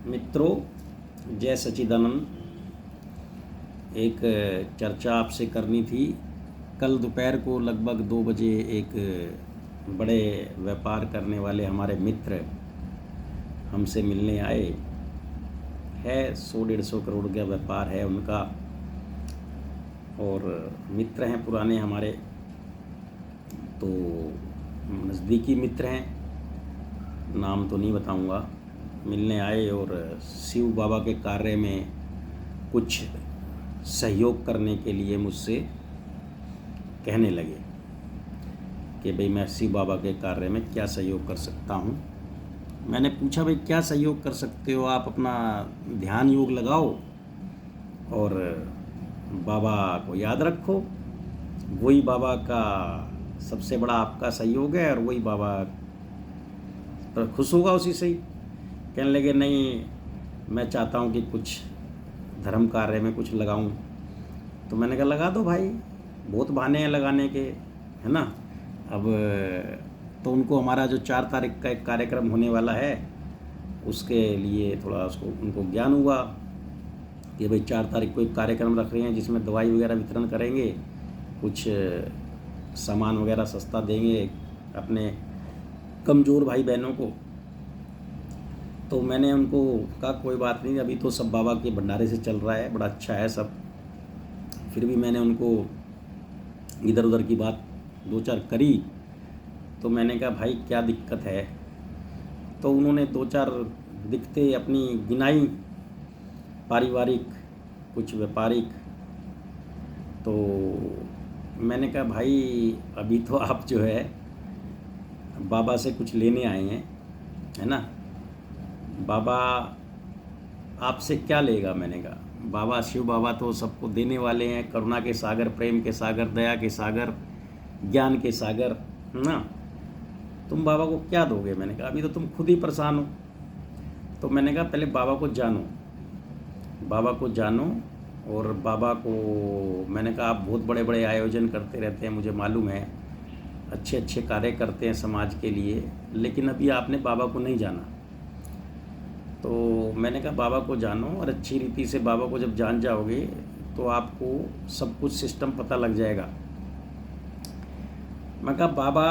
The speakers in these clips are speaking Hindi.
मित्रों, जय सच्चिदानंद। एक चर्चा आपसे करनी थी। कल दोपहर को लगभग 2 बजे एक बड़े व्यापार करने वाले हमारे मित्र हमसे मिलने आए। है 100-150 करोड़ का व्यापार है उनका, और मित्र हैं पुराने हमारे, तो नज़दीकी मित्र हैं, नाम तो नहीं बताऊंगा। मिलने आए और शिव बाबा के कार्य में कुछ सहयोग करने के लिए मुझसे कहने लगे कि भाई मैं शिव बाबा के कार्य में क्या सहयोग कर सकता हूँ। मैंने पूछा भाई क्या सहयोग कर सकते हो? आप अपना ध्यान योग लगाओ और बाबा को याद रखो, वही बाबा का सबसे बड़ा आपका सहयोग है और वही बाबा पर खुश होगा उसी से ही। कहने लगे नहीं, मैं चाहता हूँ कि कुछ धर्म कार्य में कुछ लगाऊं। तो मैंने कहा लगा दो भाई, बहुत बहाने हैं लगाने के, है ना। अब तो उनको हमारा जो 4 तारीख का एक कार्यक्रम होने वाला है, उसके लिए थोड़ा उनको ज्ञान हुआ कि भाई 4 तारीख को एक कार्यक्रम रख रहे हैं जिसमें दवाई वगैरह वितरण करेंगे, कुछ सामान वगैरह सस्ता देंगे अपने कमज़ोर भाई बहनों को। तो मैंने उनको कहा कोई बात नहीं, अभी तो सब बाबा के भंडारे से चल रहा है, बड़ा अच्छा है सब। फिर भी मैंने उनको इधर उधर की बात 2-4 करी। तो मैंने कहा भाई क्या दिक्कत है? तो उन्होंने 2-4 दिक्कतें अपनी गिनाई, पारिवारिक कुछ व्यापारिक। तो मैंने कहा भाई अभी तो आप जो है बाबा से कुछ लेने आए हैं, है ना। बाबा आपसे क्या लेगा? मैंने कहा बाबा शिव बाबा तो सबको देने वाले हैं, करुणा के सागर, प्रेम के सागर, दया के सागर, ज्ञान के सागर, है ना। तुम बाबा को क्या दोगे? मैंने कहा अभी तो तुम खुद ही परेशान हो। तो मैंने कहा पहले बाबा को जानो, बाबा को जानो। और बाबा को मैंने कहा आप बहुत बड़े बड़े आयोजन करते रहते हैं, मुझे मालूम है, अच्छे अच्छे कार्य करते हैं समाज के लिए, लेकिन अभी आपने बाबा को नहीं जाना। तो मैंने कहा बाबा को जानो, और अच्छी रीति से बाबा को जब जान जाओगे तो आपको सब कुछ सिस्टम पता लग जाएगा। मैं कहा बाबा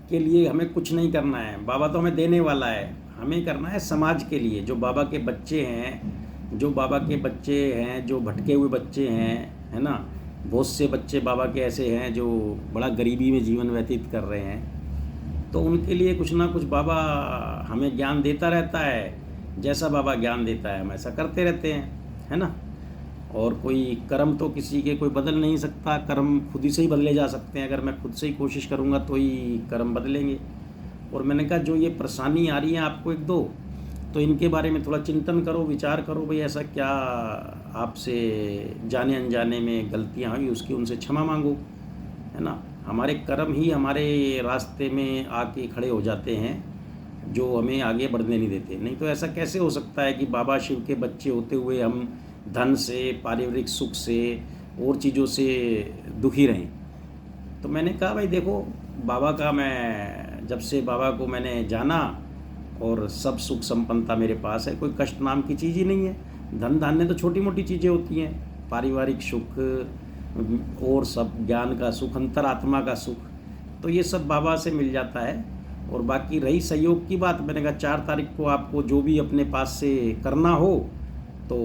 के लिए हमें कुछ नहीं करना है, बाबा तो हमें देने वाला है, हमें करना है समाज के लिए। जो बाबा के बच्चे हैं, जो बाबा के बच्चे हैं, जो भटके हुए बच्चे हैं, है ना, बहुत से बच्चे बाबा के ऐसे हैं जो बड़ा गरीबी में जीवन व्यतीत कर रहे हैं, तो उनके लिए कुछ ना कुछ बाबा हमें ज्ञान देता रहता है। जैसा बाबा ज्ञान देता है हम ऐसा करते रहते हैं, है ना। और कोई कर्म तो किसी के कोई बदल नहीं सकता, कर्म खुद ही से ही बदले जा सकते हैं। अगर मैं खुद से ही कोशिश करूँगा तो ही कर्म बदलेंगे। और मैंने कहा जो ये परेशानी आ रही है आपको 1-2, तो इनके बारे में थोड़ा चिंतन करो, विचार करो, भाई ऐसा क्या आपसे जाने अनजाने में गलतियाँ हुई, उसकी उनसे क्षमा मांगो, है ना। हमारे कर्म ही हमारे रास्ते में आके खड़े हो जाते हैं, जो हमें आगे बढ़ने नहीं देते। नहीं तो ऐसा कैसे हो सकता है कि बाबा शिव के बच्चे होते हुए हम धन से, पारिवारिक सुख से और चीज़ों से दुखी रहें। तो मैंने कहा भाई देखो, बाबा का मैं जब से बाबा को मैंने जाना और सब सुख संपन्नता मेरे पास है, कोई कष्ट नाम की चीज़ ही नहीं है। धन धान्य तो छोटी मोटी चीज़ें होती हैं, पारिवारिक सुख और सब ज्ञान का सुख, अंतरात्मा का सुख, तो ये सब बाबा से मिल जाता है। और बाकी रही सहयोग की बात, मैंने कहा 4 तारीख को आपको जो भी अपने पास से करना हो, तो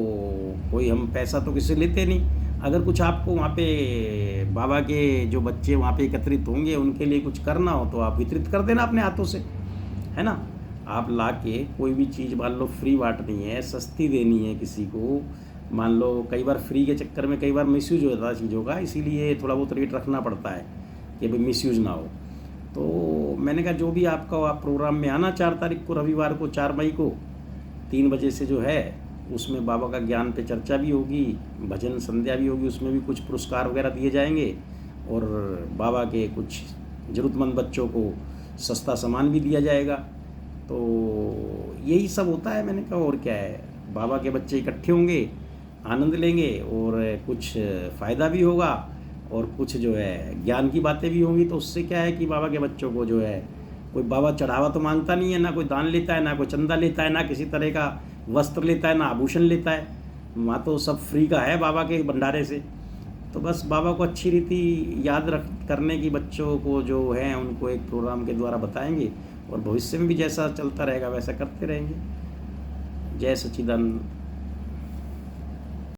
कोई हम पैसा तो किसी लेते नहीं। अगर कुछ आपको वहाँ पे बाबा के जो बच्चे वहाँ पे एकत्रित होंगे उनके लिए कुछ करना हो तो आप वितरित कर देना अपने हाथों से, है ना। आप ला के कोई भी चीज़ मान लो फ्री बांटनी है, सस्ती देनी है किसी को, मान लो कई बार फ्री के चक्कर में कई बार मिसयूज हो जाता है चीज़ों का, इसीलिए थोड़ा बहुत रेट रखना पड़ता है कि भाई मिसयूज ना हो। तो मैंने कहा जो भी आपका हो आप प्रोग्राम में आना 4 तारीख को, रविवार को 4 मई को 3 बजे से जो है, उसमें बाबा का ज्ञान पे चर्चा भी होगी, भजन संध्या भी होगी, उसमें भी कुछ पुरस्कार वगैरह दिए जाएंगे और बाबा के कुछ ज़रूरतमंद बच्चों को सस्ता सामान भी दिया जाएगा। तो यही सब होता है। मैंने कहा और क्या है, बाबा के बच्चे इकट्ठे होंगे, आनंद लेंगे और कुछ फ़ायदा भी होगा और कुछ जो है ज्ञान की बातें भी होंगी। तो उससे क्या है कि बाबा के बच्चों को जो है, कोई बाबा चढ़ावा तो मांगता नहीं है, ना कोई दान लेता है, ना कोई चंदा लेता है, ना किसी तरह का वस्त्र लेता है, ना आभूषण लेता है। वहाँ तो सब फ्री का है बाबा के भंडारे से। तो बस बाबा को अच्छी रीति याद रख करने की बच्चों को जो है उनको एक प्रोग्राम के द्वारा बताएंगे, और भविष्य में भी जैसा चलता रहेगा वैसा करते रहेंगे। जय सच्चिदानंद।